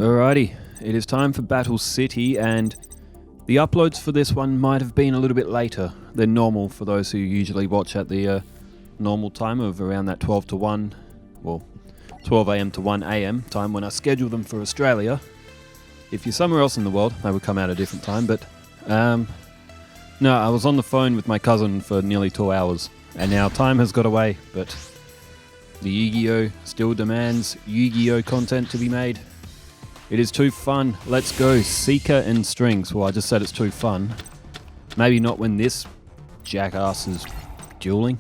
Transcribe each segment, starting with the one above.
Alrighty, it is time for Battle City, and the uploads for this one might have been a little bit later than normal for those who usually watch at the normal time of around that 12 to 1, well, 12 AM to 1 AM time when I schedule them for Australia. If you're somewhere else in the world, they would come out at a different time, but no, I was on the phone with my cousin for nearly 2 hours, and now time has got away, but the Yugioh still demands Yugioh content to be made. It is too fun. Let's go. Seeker and Strings. Well, I just said it's too fun. Maybe not when this jackass is dueling.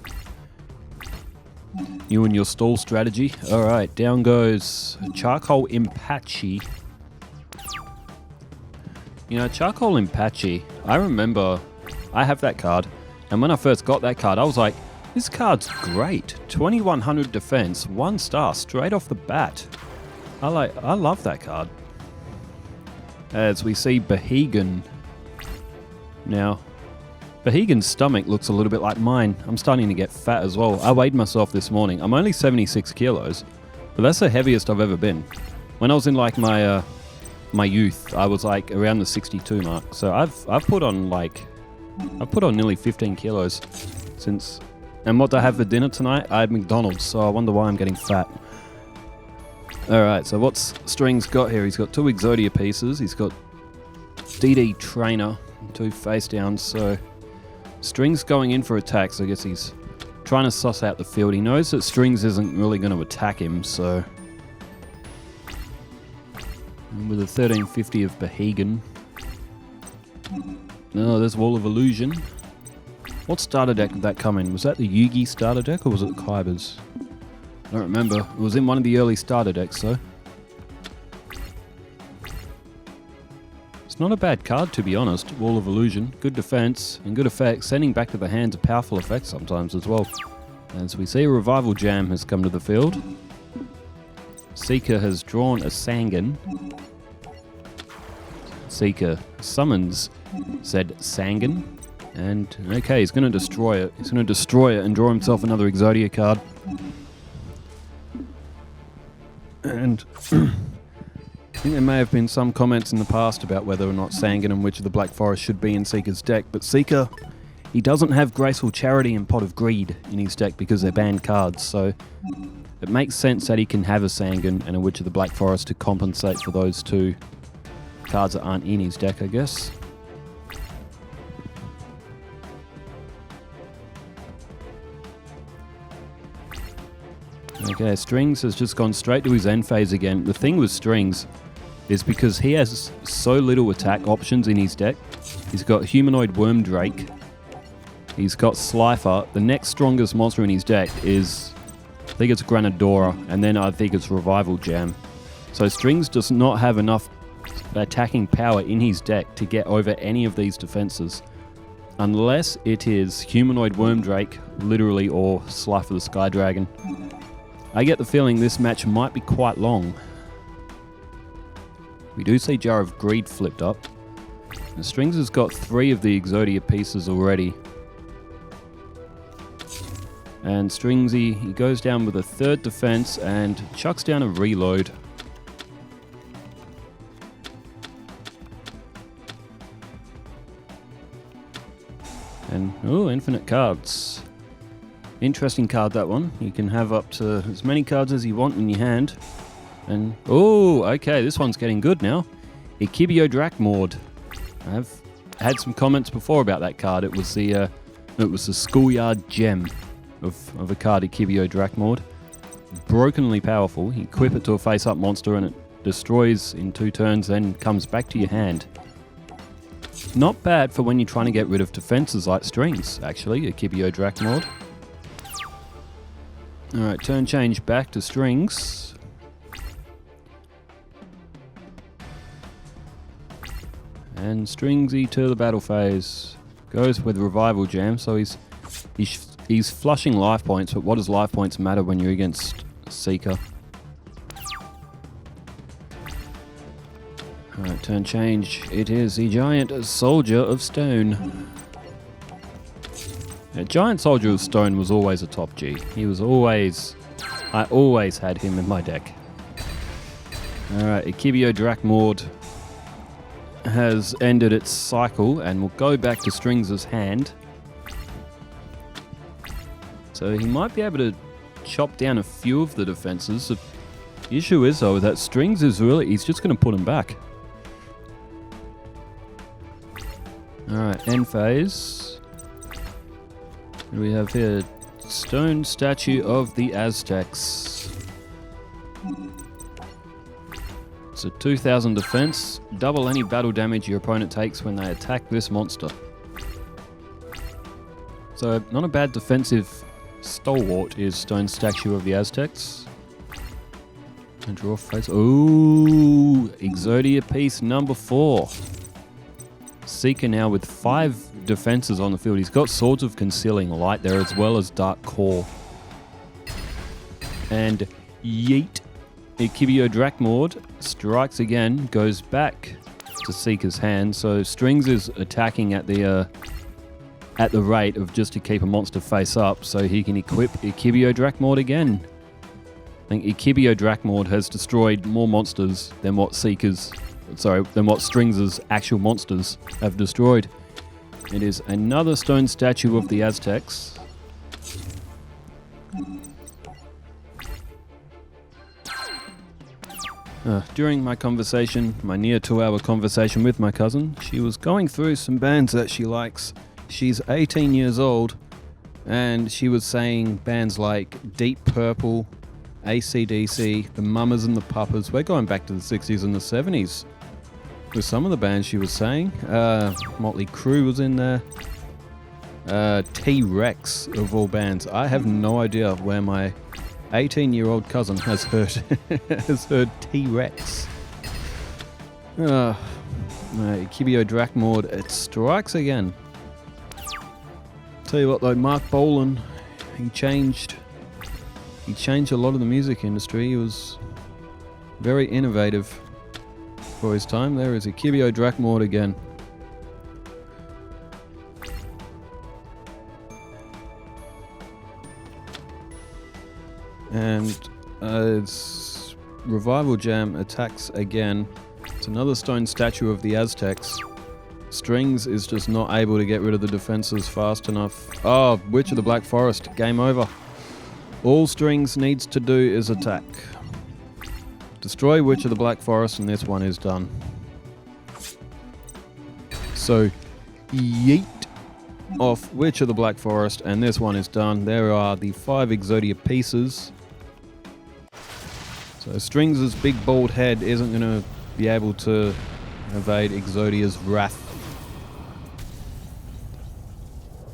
You and your stall strategy. Alright, down goes Charcoal Impachi. You know, Charcoal Impachi, I remember I have that card, and when I first got that card, I was like, this card's great. 2100 defense, 1 star straight off the bat. I love that card. As we see Behegan. Now, Behegan's stomach looks a little bit like mine. I'm starting to get fat as well. I weighed myself this morning. I'm only 76 kilos, but that's the heaviest I've ever been. When I was in like my youth, I was like around the 62 mark. So I've put on nearly 15 kilos since. And what do I have for dinner tonight? I had McDonald's, so I wonder why I'm getting fat. Alright, so what's Strings got here? He's got 2 Exodia pieces. He's got DD Trainer, 2 face downs. So Strings going in for attacks. I guess he's trying to suss out the field. He knows that Strings isn't really going to attack him, so... And with a 1350 of Behegan. Oh, there's Wall of Illusion. What starter deck did that come in? Was that the Yugi starter deck or was it Kyber's? I don't remember. It was in one of the early starter decks, though. It's not a bad card, to be honest. Wall of Illusion. Good defense and good effects. Sending back to the hands a powerful effect sometimes as well. As we see, a Revival Jam has come to the field. Seeker has drawn a Sangan. Seeker summons said Sangan. And, okay, he's going to destroy it. He's going to destroy it and draw himself another Exodia card. And I think there may have been some comments in the past about whether or not Sangan and Witch of the Black Forest should be in Seeker's deck. But Seeker, he doesn't have Graceful Charity and Pot of Greed in his deck because they're banned cards. So it makes sense that he can have a Sangan and a Witch of the Black Forest to compensate for those 2 cards that aren't in his deck, I guess. Okay, Strings has just gone straight to his end phase again. The thing with Strings is because he has so little attack options in his deck. He's got Humanoid Worm Drake. He's got Slifer. The next strongest monster in his deck is, I think it's Granadora, and then I think it's Revival Jam. So Strings does not have enough attacking power in his deck to get over any of these defenses. Unless it is Humanoid Worm Drake, literally, or Slifer the Sky Dragon. I get the feeling this match might be quite long. We do see Jar of Greed flipped up. And Strings has got 3 of the Exodia pieces already. And Stringsy, he goes down with a 3rd defense and chucks down a reload. And, oh, infinite cards. Interesting card, that one. You can have up to as many cards as you want in your hand. And, oh, okay, this one's getting good now. Yugioh Drakmord. I've had some comments before about that card. It was the schoolyard gem of a card, Yugioh Drakmord. Brokenly powerful. You equip it to a face-up monster and it destroys in 2 turns, then comes back to your hand. Not bad for when you're trying to get rid of defenses like Strings, actually, Yugioh Drakmord. Alright, turn change back to Strings. And Stringsy to the battle phase. Goes with Revival Jam, so he's flushing life points, but what does life points matter when you're against Seeker? Alright, turn change. It is the Giant Soldier of Stone. A Giant Soldier of Stone was always a top G. He was always... I always had him in my deck. Alright, Yugioh Drakmord has ended its cycle and will go back to Strings' hand. So he might be able to chop down a few of the defenses. The issue is, though, that Strings is really... he's just going to put him back. Alright, end phase. What do we have here? Stone statue of the Aztecs. It's a 2000 defense. Double any battle damage your opponent takes when they attack this monster. So, not a bad defensive stalwart is Stone Statue of the Aztecs. And draw face. Ooh, Exodia piece number 4. Seeker now with 5 defenses on the field. He's got Swords of Concealing Light there as well as Dark Core. And yeet. Yugioh Drakmord strikes again, goes back to Seeker's hand. So Strings is attacking at the rate of just to keep a monster face up, so he can equip Yugioh Drakmord again. I think Yugioh Drakmord has destroyed more monsters than what Strings' actual monsters have destroyed. It is another stone statue of the Aztecs. During my conversation, my near 2-hour conversation with my cousin, she was going through some bands that she likes. She's 18 years old, and she was saying bands like Deep Purple, AC/DC, the Mamas and the Papas. We're going back to the 60s and the 70s with some of the bands she was saying. Motley Crue was in there. T-Rex, of all bands. I have no idea where my 18-year-old cousin has heard T-Rex. Yugioh Drakmord, it strikes again. Tell you what though, Mark Bolan, he changed a lot of the music industry. He was very innovative for his time. There is Yugioh Drakmord again. And it's Revival Jam attacks again. It's another stone statue of the Aztecs. Strings is just not able to get rid of the defenses fast enough. Oh, Witch of the Black Forest. Game over. All Strings needs to do is attack. Destroy Witch of the Black Forest and this one is done. So, yeet off Witch of the Black Forest and this one is done. There are the 5 Exodia pieces. So Strings' big bald head isn't going to be able to evade Exodia's wrath.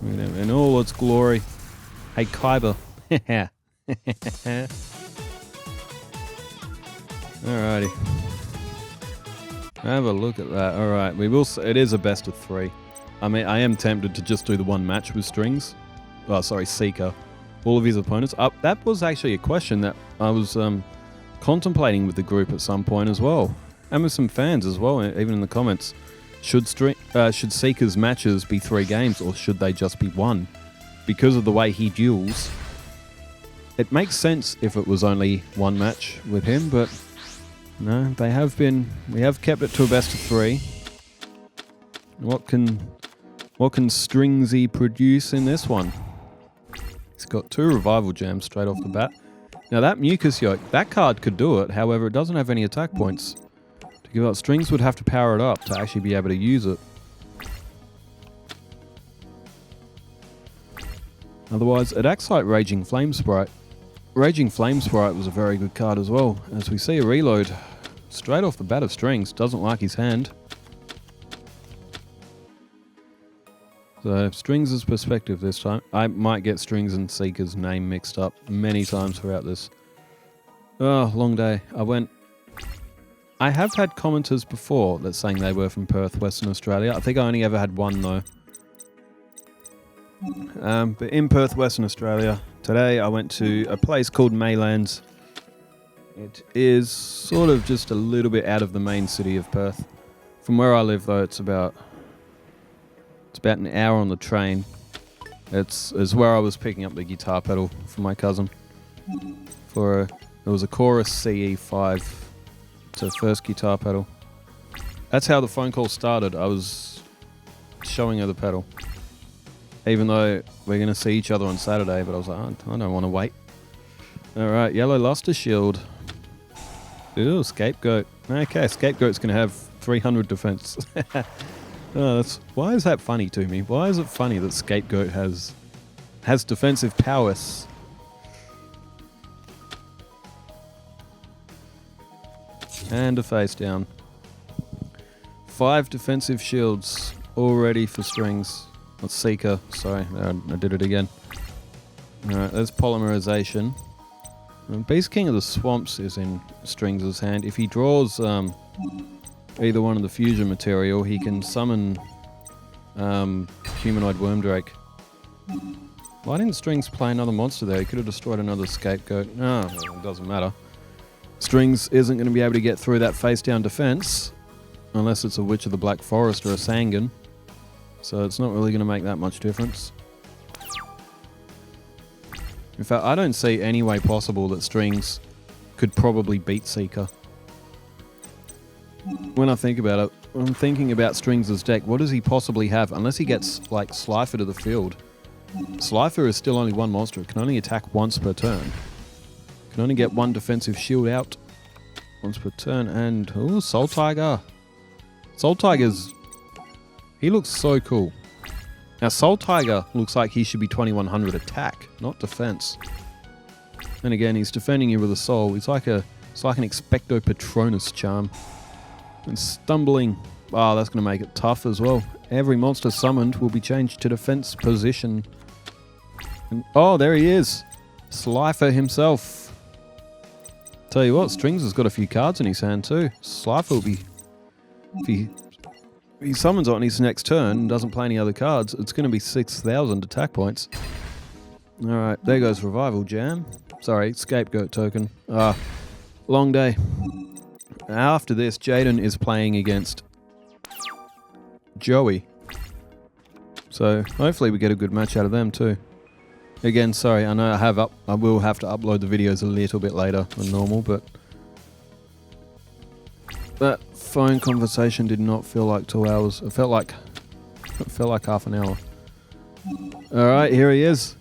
In all its glory. Hey, Kyber. Alrighty. Have a look at that. Alright, we will. It is a best of 3. I mean, I am tempted to just do the one match with Strings. Oh, sorry, Seeker. All of his opponents. That was actually a question that I was contemplating with the group at some point as well. And with some fans as well, even in the comments. Should Seeker's matches be 3 games or should they just be 1? Because of the way he duels, it makes sense if it was only 1 match with him, but no, we have kept it to a best of 3. What can Stringsy produce in this one? He's got 2 Revival Jams straight off the bat. Now that Mucus Yoke, that card could do it, however it doesn't have any attack points. To give out, Strings would have to power it up to actually be able to use it. Otherwise, it acts like Raging Flame Sprite. Raging Flame Sprite was a very good card as well. As we see a reload straight off the bat of Strings, doesn't like his hand. So, Strings' perspective this time. I might get Strings and Seeker's name mixed up many times throughout this. Oh, long day. I have had commenters before that saying they were from Perth, Western Australia. I think I only ever had one though. But in Perth, Western Australia, today I went to a place called Maylands. It is sort of just a little bit out of the main city of Perth. From where I live though, it's about an hour on the train. It's where I was picking up the guitar pedal for my cousin. It was a Chorus CE5 to first guitar pedal. That's how the phone call started. I was showing her the pedal. Even though we're going to see each other on Saturday, but I was like, I don't want to wait. Alright, yellow luster shield. Ooh, scapegoat. Okay, scapegoat's going to have 300 defense. Why is that funny to me? Why is it funny that scapegoat has defensive prowess? And a face down. 5 defensive shields all ready for strings. Let's Seeker. Sorry, I did it again. Alright, there's polymerization. Beast King of the Swamps is in Strings' hand. If he draws either one of the fusion material, he can summon Humanoid Wormdrake. Why didn't Strings play another monster there? He could have destroyed another scapegoat. No, it doesn't matter. Strings isn't going to be able to get through that face-down defense unless it's a Witch of the Black Forest or a Sangan. So it's not really going to make that much difference. In fact, I don't see any way possible that Strings could probably beat Seeker. When I think about it, I'm thinking about Strings' deck. What does he possibly have? Unless he gets, like, Slifer to the field. Slifer is still only one monster. It can only attack once per turn. Can only get 1 defensive shield out once per turn. And, ooh, Soul Tiger. Soul Tiger's... He looks so cool. Now, Soul Tiger looks like he should be 2100 attack, not defense. And again, he's defending you with a soul. It's like an Expecto Patronus charm. And Stumbling. Oh, that's going to make it tough as well. Every monster summoned will be changed to defense position. And, oh, there he is. Slifer himself. Tell you what, Strings has got a few cards in his hand too. Slifer will be... If he summons on his next turn and doesn't play any other cards, it's going to be 6,000 attack points. Alright, there goes Revival Jam. Sorry, Scapegoat token. Long day. After this, Jaden is playing against Joey. So, hopefully we get a good match out of them too. Again, sorry, I know I will have to upload the videos a little bit later than normal, but... That phone conversation did not feel like 2 hours. It felt like half an hour. Alright, here he is.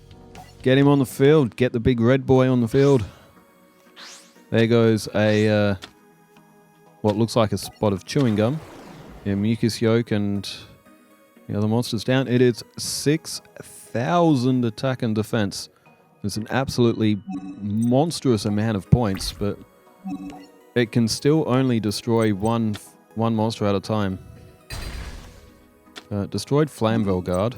Get him on the field. Get the big red boy on the field. There goes a what looks like a spot of chewing gum. Yeah, Mucus Yolk and the other monsters down. It is 6,000 attack and defense. It's an absolutely monstrous amount of points, but it can still only destroy one monster at a time. Destroyed Flamvel Guard.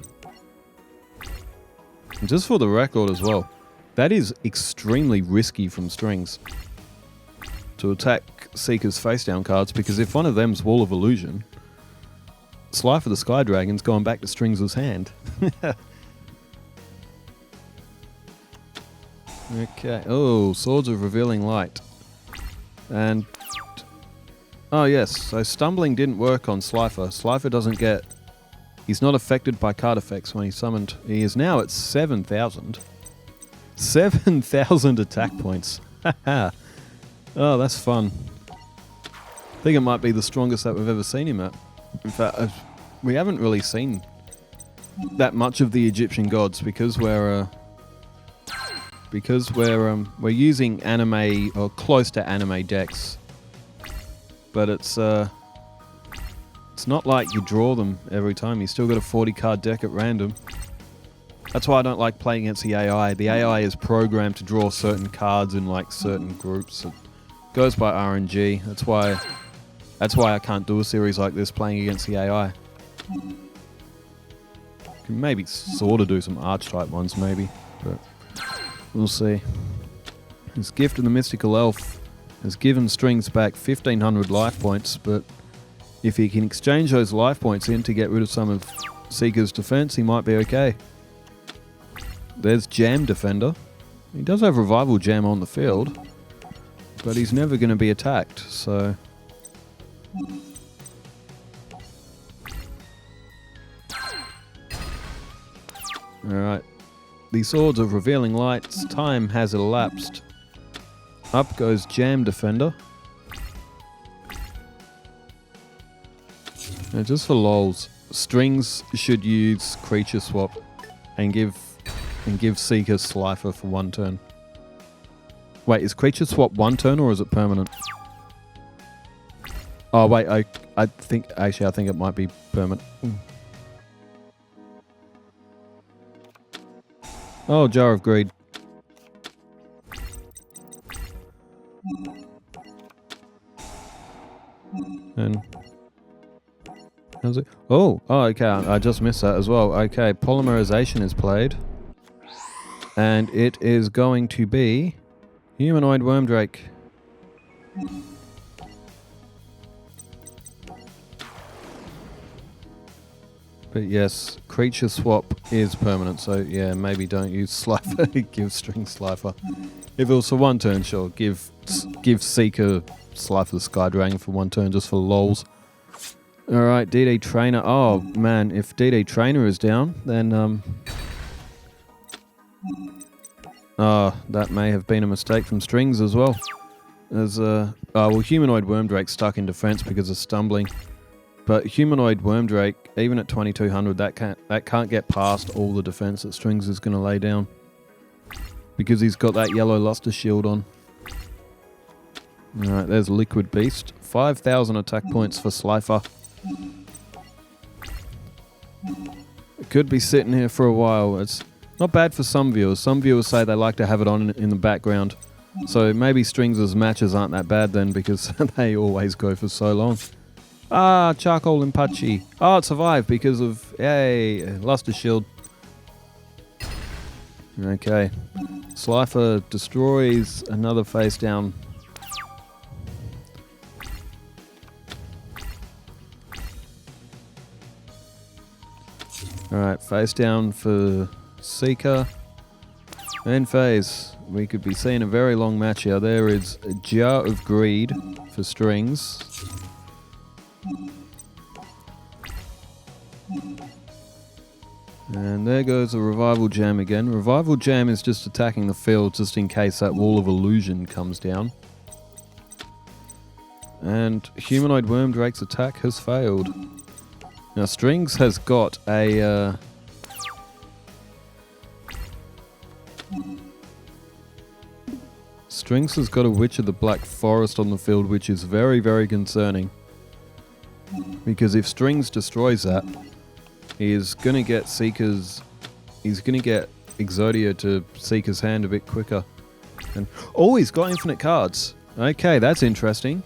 And just for the record as well, that is extremely risky from Strings to attack Seeker's face-down cards, because if one of them's Wall of Illusion, Slifer the Sky Dragon's going back to Strings' hand. Okay. Oh, Swords of Revealing Light. And... oh yes, so Stumbling didn't work on Slifer. Slifer doesn't get... He's not affected by card effects when he's summoned. He is now at 7,000. 7,000 attack points. Haha. Oh, that's fun. I think it might be the strongest that we've ever seen him at. In fact, we haven't really seen that much of the Egyptian gods because we're using anime or close to anime decks. But it's not like you draw them every time. You still got a 40 card deck at random. That's why I don't like playing against the AI. The AI is programmed to draw certain cards in like certain groups. It goes by RNG. That's why I can't do a series like this playing against the AI. Can maybe sort of do some archetype ones maybe, but we'll see. His Gift of the Mystical Elf has given Strings back 1,500 life points, but if he can exchange those life points in to get rid of some of Seeker's defense, he might be okay. There's Jam Defender. He does have Revival Jam on the field, but he's never going to be attacked, so... Alright. The Swords of Revealing Light's time has elapsed. Up goes Jam Defender. Now, just for lols, Strings should use creature swap and give Seeker Slifer for 1 turn. Wait, is creature swap 1 turn or is it permanent? Oh wait, I think it might be permanent. Oh, Jar of Greed. And how's it? Oh, okay. I just missed that as well. Okay, Polymerization is played, and it is going to be Humanoid Wormdrake. But yes, creature swap is permanent, so yeah, maybe don't use Slifer. Give String Slifer. If it was for 1 turn, sure. Give Seeker Slifer the Sky Dragon for 1 turn, just for lols. Alright, DD Trainer. Oh man, if DD Trainer is down, then that may have been a mistake from Strings as well. As well, Humanoid Wormdrake stuck in defense because of stumbling. But Humanoid Wormdrake, even at 2200, that can't get past all the defense that Strings is going to lay down. Because he's got that yellow luster shield on. Alright, there's Liquid Beast. 5,000 attack points for Slifer. It could be sitting here for a while. It's not bad for some viewers. Some viewers say they like to have it on in the background. So maybe Strings' matches aren't that bad then, because they always go for so long. Ah, Charcoal Impachi. Oh, it survived because of, yay, Luster Shield. Okay. Slifer destroys another face down. Alright, face down for Seeker. End phase. We could be seeing a very long match here. There is a Jar of Greed for Strings. And there goes a Revival Gem again. Revival Gem is just attacking the field just in case that Wall of Illusion comes down. And Humanoid Wormdrake's attack has failed. Now Strings has got a... Strings has got a Witch of the Black Forest on the field, which is very, very concerning. Because if Strings destroys that, he's going to get Seeker's... He's going to get Exodia to Seeker's hand a bit quicker. And oh, he's got infinite cards. Okay, that's interesting.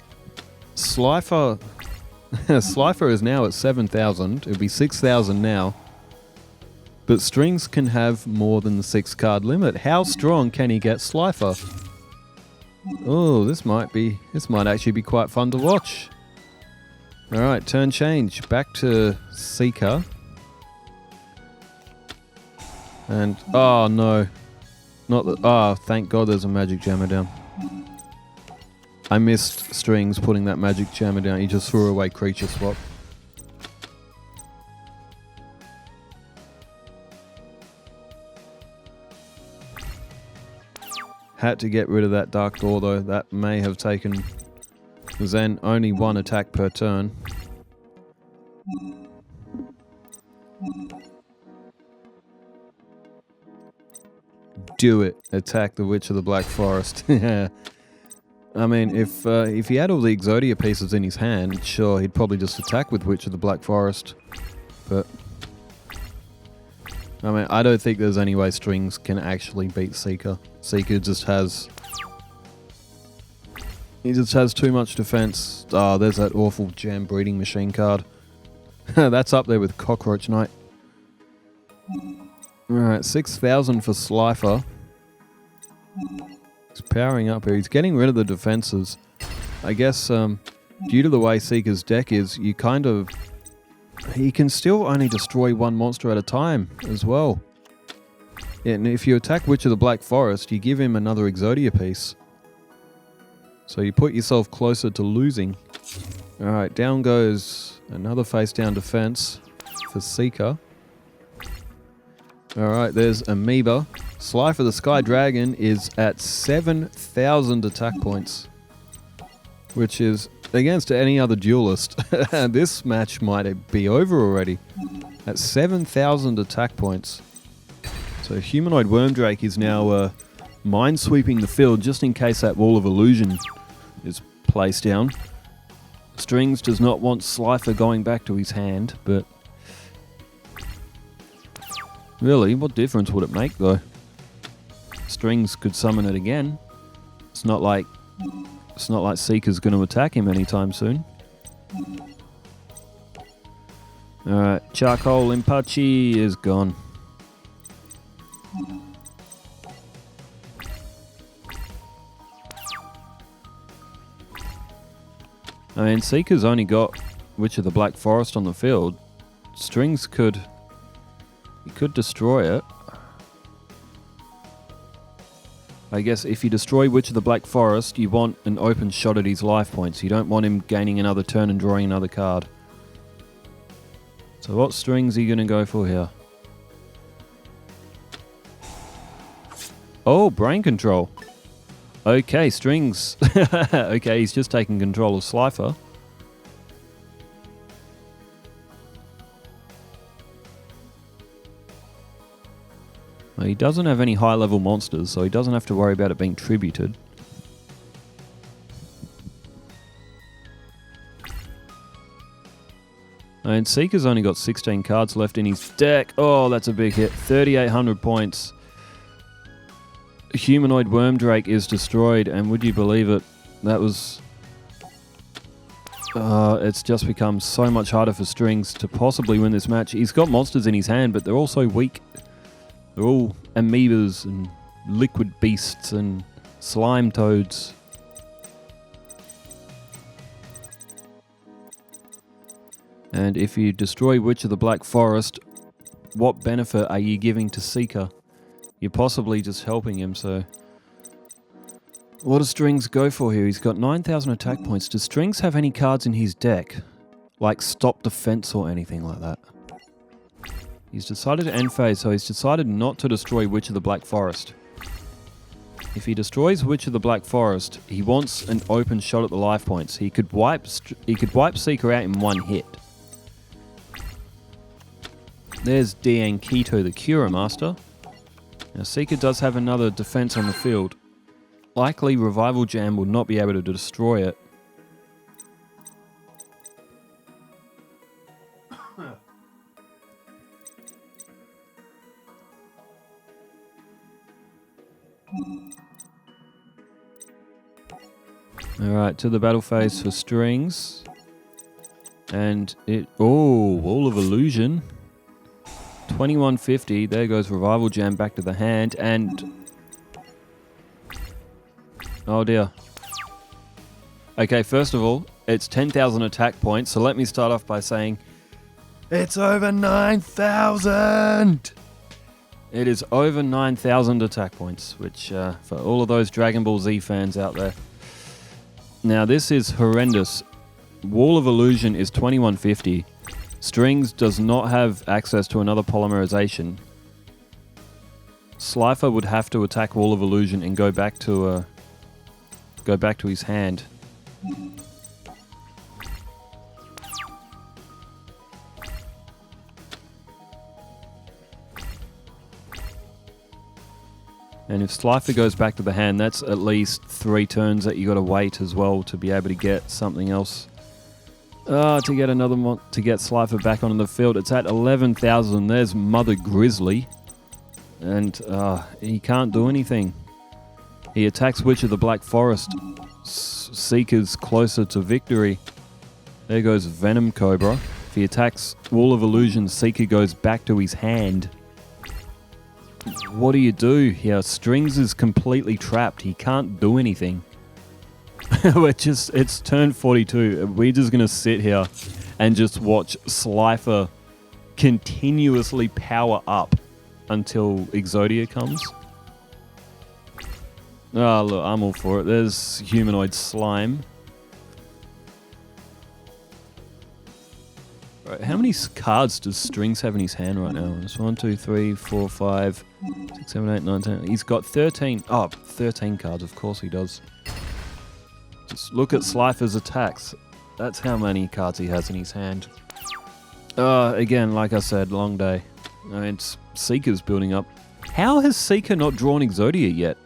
Slifer... Slifer is now at 7,000. It'll be 6,000 now. But Strings can have more than the 6 card limit. How strong can he get Slifer? Oh, this might actually be quite fun to watch. Alright, turn change. Back to Seeker. And, oh no. Not that, oh, thank God there's a Magic Jammer down. I missed Strings putting that Magic Jammer down. He just threw away Creature Swap. Had to get rid of that Dark Door though. That may have taken Zen only 1 attack per turn. Do it. Attack the Witch of the Black Forest. Yeah. I mean, if he had all the Exodia pieces in his hand, sure, he'd probably just attack with Witch of the Black Forest. But I mean, I don't think there's any way Strings can actually beat Seeker. Seeker just has... He just has too much defense. Oh, there's that awful Jam Breeding Machine card. That's up there with Cockroach Knight. Alright, 6,000 for Slifer. He's powering up here. He's getting rid of the defenses. I guess, due to the way Seeker's deck is, you kind of... He can still only destroy 1 monster at a time as well. Yeah, and if you attack Witch of the Black Forest, you give him another Exodia piece. So you put yourself closer to losing. Alright, down goes another face down defense for Seeker. Alright, there's Amoeba. Slifer the Sky Dragon is at 7,000 attack points. Which is against any other duelist, this match might be over already. At 7,000 attack points. So Humanoid Wormdrake is now minesweeping the field just in case that Wall of Illusion is placed down. Strings does not want Slifer going back to his hand, but really, what difference would it make though? Strings could summon it again. It's not like Seeker's going to attack him anytime soon. Alright, Charcoal Impachi is gone. I mean, Seeker's only got Witch of the Black Forest on the field. Strings could... He could destroy it. I guess if you destroy Witch of the Black Forest, you want an open shot at his life points. You don't want him gaining another turn and drawing another card. So what strings are you going to go for here? Oh, Brain Control. Okay, strings. Okay, he's just taking control of Slifer. Well, he doesn't have any high-level monsters, so he doesn't have to worry about it being tributed. And Seeker's only got 16 cards left in his deck. Oh, that's a big hit. 3,800 points. Humanoid Wormdrake is destroyed, and would you believe it? That was... it's just become so much harder for Strings to possibly win this match. He's got monsters in his hand, but they're all so weak. They're all amoebas and liquid beasts and slime toads. And if you destroy Witch of the Black Forest, what benefit are you giving to Seeker? You're possibly just helping him, so... What does Strings go for here? He's got 9,000 attack points. Does Strings have any cards in his deck? Like Stop Defense or anything like that? He's decided to end phase, so he's decided not to destroy Witch of the Black Forest. If he destroys Witch of the Black Forest, he wants an open shot at the life points. He could wipe Seeker out in one hit. There's Diankito, the Cura Master. Now Seeker does have another defense on the field. Likely Revival Jam will not be able to destroy it. Alright, to the battle phase for Strings. And it... Oh, Wall of Illusion. 2150. There goes Revival Jam back to the hand. And... Oh dear. Okay, first of all, it's 10,000 attack points. So let me start off by saying... It's over 9,000! It is over 9,000 attack points, which for all of those Dragon Ball Z fans out there. Now this is horrendous. Wall of Illusion is 2150. Strings does not have access to another polymerization. Slifer would have to attack Wall of Illusion and go back to his hand. And if Slifer goes back to the hand, that's at least 3 turns that you got to wait as well to be able to get something else. To get another one, to get Slifer back onto the field. It's at 11,000. There's Mother Grizzly. And he can't do anything. He attacks Witch of the Black Forest. Seeker's closer to victory. There goes Venom Cobra. If he attacks Wall of Illusion, Seeker goes back to his hand. What do you do here? Strings is completely trapped. He can't do anything. It's turn 42. We're just going to sit here and just watch Slifer continuously power up until Exodia comes. Oh, look, I'm all for it. There's Humanoid Slime. Right, how many cards does Strings have in his hand right now? It's 1, 2, 3, 4, 5, 6, 7, 8, 9, 10. He's got 13. Oh, 13 cards. Of course he does. Just look at Slifer's attacks. That's how many cards he has in his hand. Again, like I said, long day. I mean, Seeker's building up. How has Seeker not drawn Exodia yet?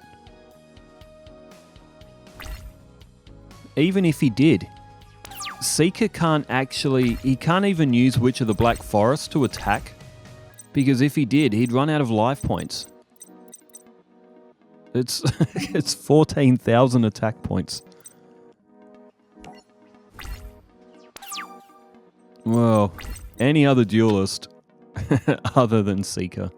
Even if he did, Seeker can't actually... He can't even use Witch of the Black Forest to attack. Because if he did, he'd run out of life points. It's it's 14,000 attack points. Well, any other duelist other than Seeker.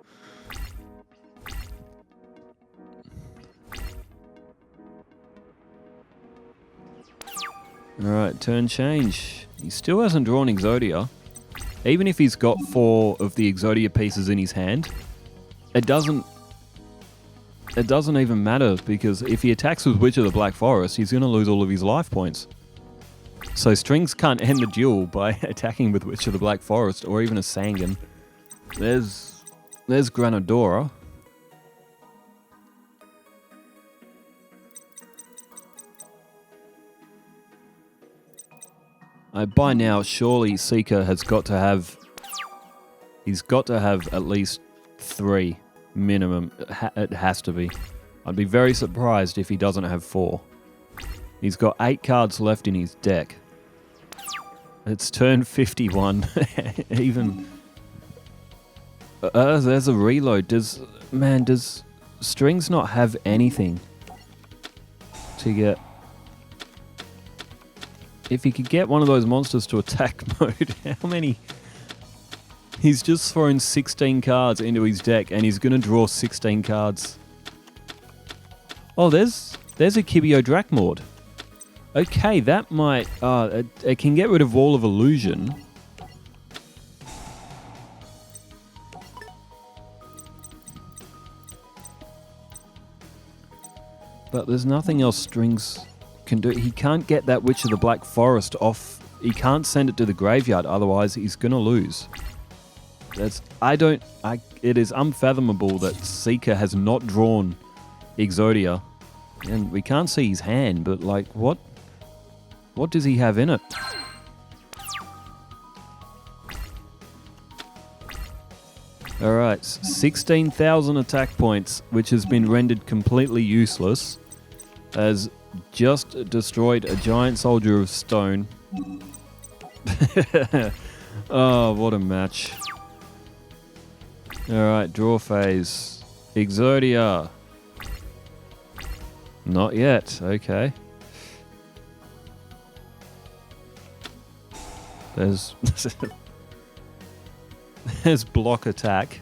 Alright, turn change. He still hasn't drawn Exodia. Even if he's got 4 of the Exodia pieces in his hand, it doesn't even matter, because if he attacks with Witch of the Black Forest, he's going to lose all of his life points. So Strings can't end the duel by attacking with Witch of the Black Forest or even a Sangan. There's Granadora. By now, surely Seeker has got to have... He's got to have at least 3 minimum. It has to be. I'd be very surprised if he doesn't have 4. He's got 8 cards left in his deck. It's turn 51. Even... there's a reload. Does Strings not have anything to get... If he could get one of those monsters to attack mode, how many... He's just thrown 16 cards into his deck, and he's going to draw 16 cards. Oh, there's a Yugioh Drakmord. Okay, that might... it can get rid of Wall of Illusion. But there's nothing else Strings can do. He can't get that Witch of the Black Forest off. He can't send it to the graveyard, otherwise he's going to lose. It is unfathomable that Seeker has not drawn Exodia. And we can't see his hand, but like, what does he have in it? Alright, 16,000 attack points, which has been rendered completely useless, has just destroyed a giant soldier of stone. Oh, what a match. Alright, draw phase. Exodia. Not yet, okay. There's block attack.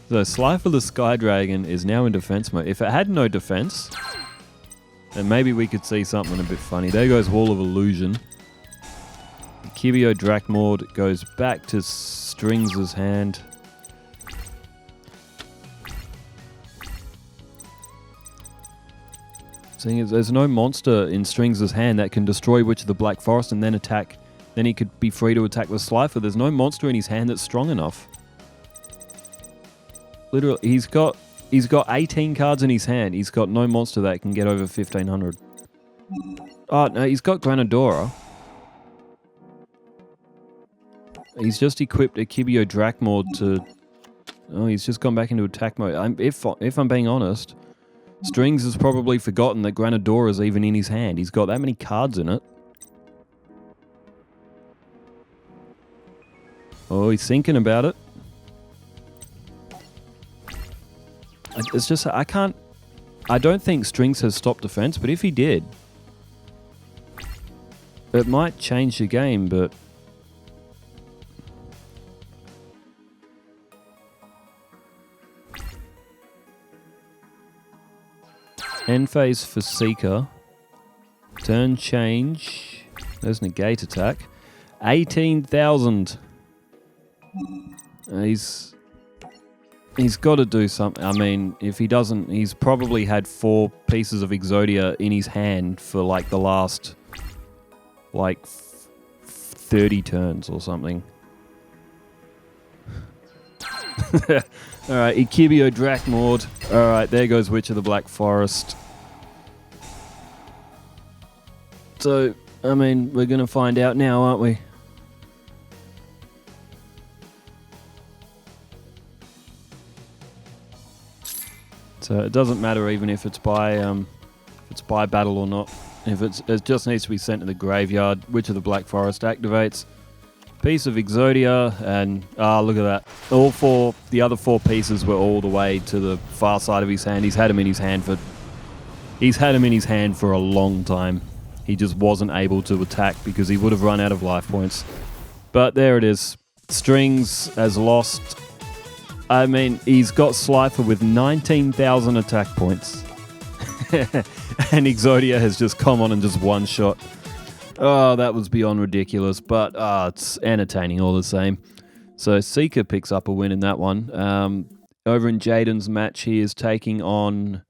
So Slifer the Sky Dragon is now in defense mode. If it had no defense, then maybe we could see something a bit funny. There goes Wall of Illusion. Yugioh Drakmord goes back to Strings' hand. Seeing as there's no monster in Strings' hand that can destroy Witch of the Black Forest and then attack, then he could be free to attack with Slifer. There's no monster in his hand that's strong enough. Literally, he's got 18 cards in his hand. He's got no monster that can get over 1,500. Oh, no, he's got Granadora. He's just equipped a Yugioh Drakmord to... Oh, he's just gone back into attack mode. If I'm being honest, Strings has probably forgotten that Granadora is even in his hand. He's got that many cards in it. Oh, he's thinking about it. It's just, I don't think Strings has stopped defense, but if he did, it might change the game, but... End phase for Seeker. Turn change. There's negate attack. 18,000. He's got to do something. I mean, if he doesn't, he's probably had 4 pieces of Exodia in his hand for like the last 30 turns or something. Alright, Yugioh Drakmord. Alright, there goes Witch of the Black Forest. So, I mean, we're going to find out now, aren't we? So it doesn't matter even if it's by battle or not. If it just needs to be sent to the graveyard, Witch of the Black Forest activates. Piece of Yugioh, and look at that. The other four pieces were all the way to the far side of his hand. He's had him in his hand for a long time. He just wasn't able to attack because he would have run out of life points. But there it is. Strings has lost. I mean, he's got Slifer with 19,000 attack points. And Yugioh has just come on and just one shot. Oh, that was beyond ridiculous, but it's entertaining all the same. So Seeker picks up a win in that one. Over in Jaden's match, he is taking on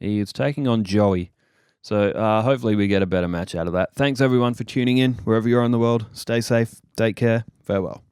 Joey. So hopefully we get a better match out of that. Thanks everyone for tuning in, wherever you are in the world. Stay safe, take care, farewell.